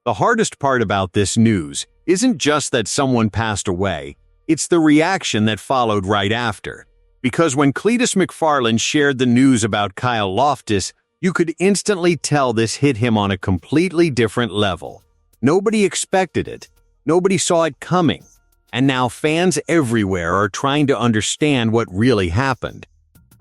The hardest part about this news isn't just that someone passed away, it's the reaction that followed right after. Because when Cletus McFarland shared the news about Kyle Loftis, you could instantly tell this hit him on a completely different level. Nobody expected it. Nobody saw it coming. And now fans everywhere are trying to understand what really happened.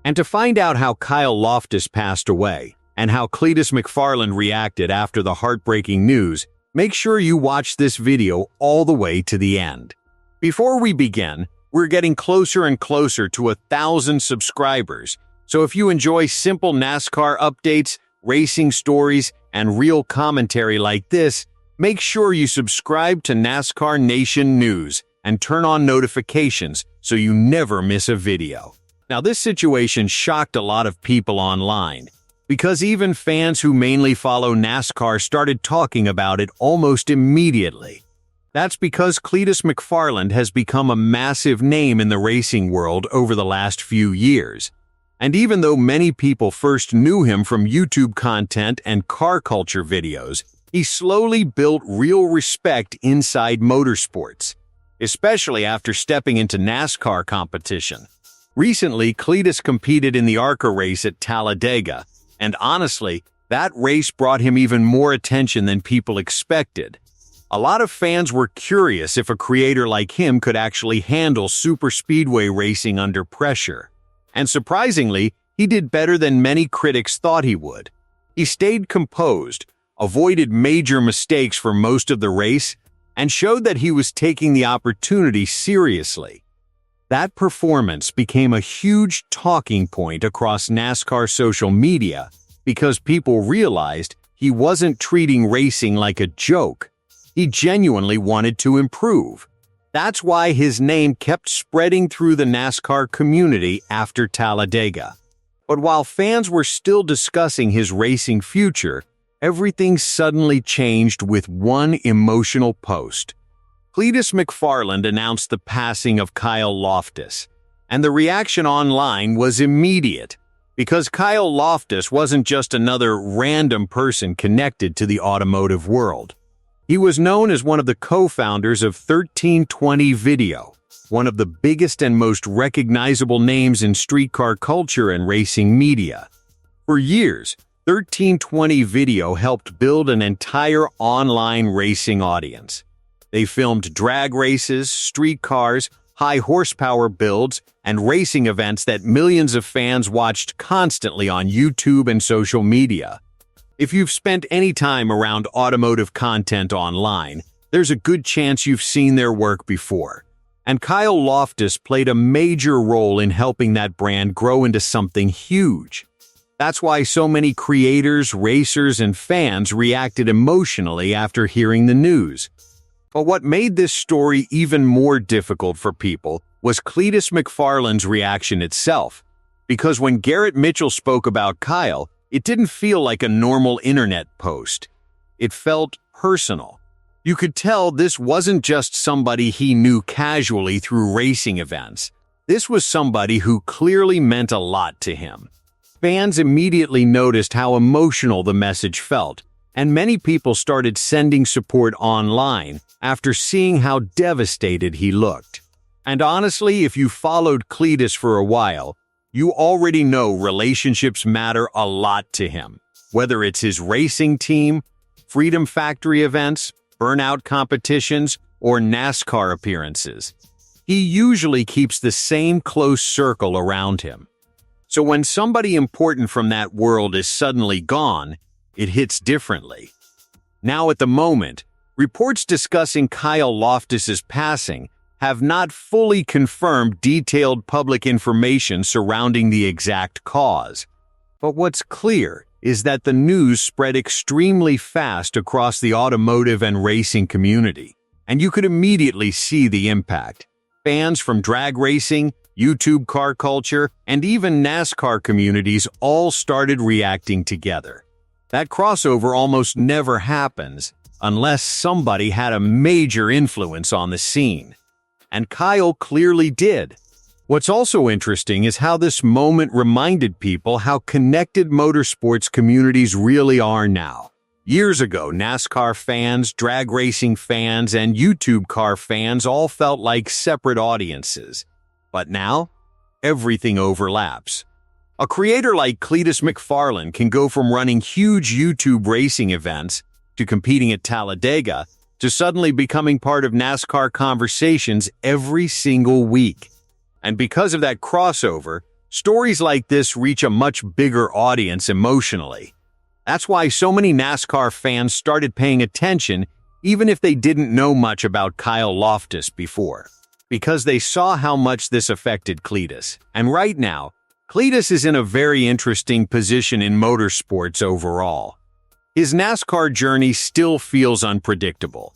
And to find out how Kyle Loftis passed away, and how Cletus McFarland reacted after the heartbreaking news, make sure you watch this video all the way to the end. Before we begin, we're getting closer and closer to 1,000 subscribers, so if you enjoy simple NASCAR updates, racing stories, and real commentary like this, make sure you subscribe to NASCAR Nation News and turn on notifications so you never miss a video. Now, this situation shocked a lot of people online, because even fans who mainly follow NASCAR started talking about it almost immediately. That's because Cletus McFarland has become a massive name in the racing world over the last few years. And even though many people first knew him from YouTube content and car culture videos, he slowly built real respect inside motorsports, especially after stepping into NASCAR competition. Recently, Cletus competed in the ARCA race at Talladega, and honestly, that race brought him even more attention than people expected. A lot of fans were curious if a creator like him could actually handle superspeedway racing under pressure. And surprisingly, he did better than many critics thought he would. He stayed composed, avoided major mistakes for most of the race, and showed that he was taking the opportunity seriously. That performance became a huge talking point across NASCAR social media because people realized he wasn't treating racing like a joke. He genuinely wanted to improve. That's why his name kept spreading through the NASCAR community after Talladega. But while fans were still discussing his racing future, everything suddenly changed with one emotional post. Cletus McFarland announced the passing of Kyle Loftis, and the reaction online was immediate, because Kyle Loftis wasn't just another random person connected to the automotive world. He was known as one of the co-founders of 1320 Video, one of the biggest and most recognizable names in streetcar culture and racing media. For years, 1320 Video helped build an entire online racing audience. They filmed drag races, street cars, high horsepower builds, and racing events that millions of fans watched constantly on YouTube and social media. If you've spent any time around automotive content online, there's a good chance you've seen their work before. And Kyle Loftis played a major role in helping that brand grow into something huge. That's why so many creators, racers, and fans reacted emotionally after hearing the news. But what made this story even more difficult for people was Cletus McFarland's reaction itself. Because when Garrett Mitchell spoke about Kyle, it didn't feel like a normal internet post. It felt personal. You could tell this wasn't just somebody he knew casually through racing events. This was somebody who clearly meant a lot to him. Fans immediately noticed how emotional the message felt, and many people started sending support online after seeing how devastated he looked. And honestly, if you followed Cletus for a while, you already know relationships matter a lot to him. Whether it's his racing team, Freedom Factory events, burnout competitions, or NASCAR appearances, he usually keeps the same close circle around him. So when somebody important from that world is suddenly gone, it hits differently. Now at the moment, reports discussing Kyle Loftis' passing have not fully confirmed detailed public information surrounding the exact cause. But what's clear is that the news spread extremely fast across the automotive and racing community, and you could immediately see the impact. Fans from drag racing, YouTube car culture, and even NASCAR communities all started reacting together. That crossover almost never happens unless somebody had a major influence on the scene. And Kyle clearly did. What's also interesting is how this moment reminded people how connected motorsports communities really are now. Years ago, NASCAR fans, drag racing fans, and YouTube car fans all felt like separate audiences. But now, everything overlaps. A creator like Cletus McFarland can go from running huge YouTube racing events to competing at Talladega to suddenly becoming part of NASCAR conversations every single week. And because of that crossover, stories like this reach a much bigger audience emotionally. That's why so many NASCAR fans started paying attention even if they didn't know much about Kyle Loftis before, because they saw how much this affected Cletus. And right now, Cletus is in a very interesting position in motorsports overall. His NASCAR journey still feels unpredictable.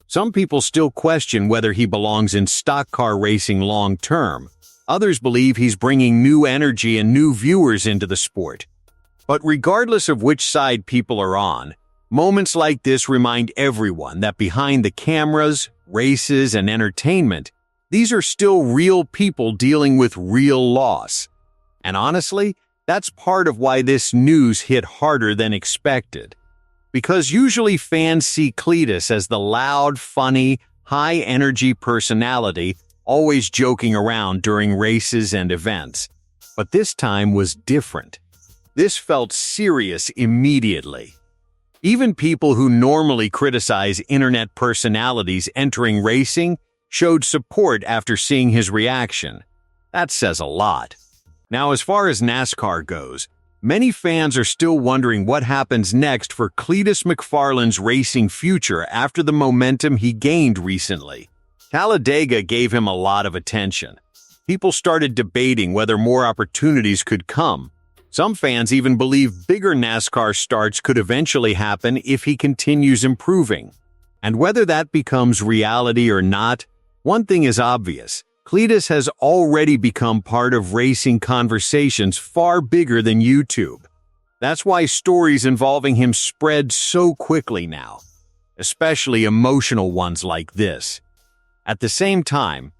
Some people still question whether he belongs in stock car racing long term. Others believe he's bringing new energy and new viewers into the sport. But regardless of which side people are on, moments like this remind everyone that behind the cameras, races, and entertainment, these are still real people dealing with real loss. And honestly, that's part of why this news hit harder than expected. Because usually fans see Cletus as the loud, funny, high-energy personality, always joking around during races and events. But this time was different. This felt serious immediately. Even people who normally criticize internet personalities entering racing showed support after seeing his reaction. That says a lot. Now, as far as NASCAR goes, many fans are still wondering what happens next for Cletus McFarland's racing future after the momentum he gained recently. Talladega gave him a lot of attention. People started debating whether more opportunities could come. Some fans even believe bigger NASCAR starts could eventually happen if he continues improving. And whether that becomes reality or not, one thing is obvious. Cletus has already become part of racing conversations far bigger than YouTube. That's why stories involving him spread so quickly now, especially emotional ones like this. At the same time,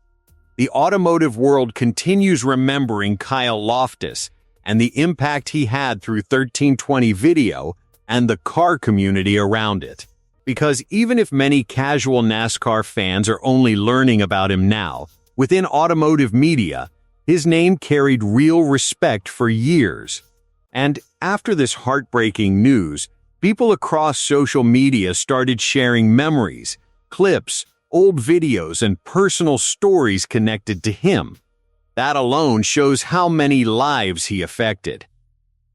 the automotive world continues remembering Kyle Loftis and the impact he had through 1320 video and the car community around it. Because even if many casual NASCAR fans are only learning about him now, within automotive media, his name carried real respect for years. And after this heartbreaking news, people across social media started sharing memories, clips, old videos, and personal stories connected to him. That alone shows how many lives he affected.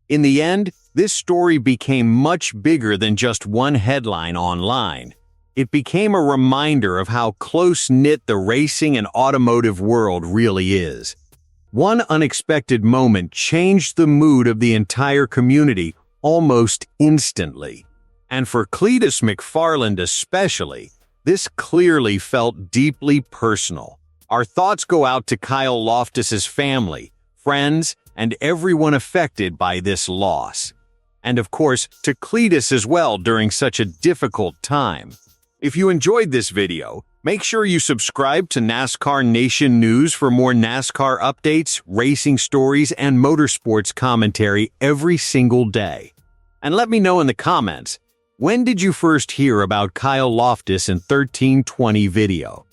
In the end, this story became much bigger than just one headline online. It became a reminder of how close-knit the racing and automotive world really is. One unexpected moment changed the mood of the entire community almost instantly. And for Cletus McFarland especially, this clearly felt deeply personal. Our thoughts go out to Kyle Loftis' family, friends, and everyone affected by this loss. And of course, to Cletus as well during such a difficult time. If you enjoyed this video, make sure you subscribe to NASCAR Nation News for more NASCAR updates, racing stories, and motorsports commentary every single day. And let me know in the comments, when did you first hear about Kyle Loftis in 1320 video?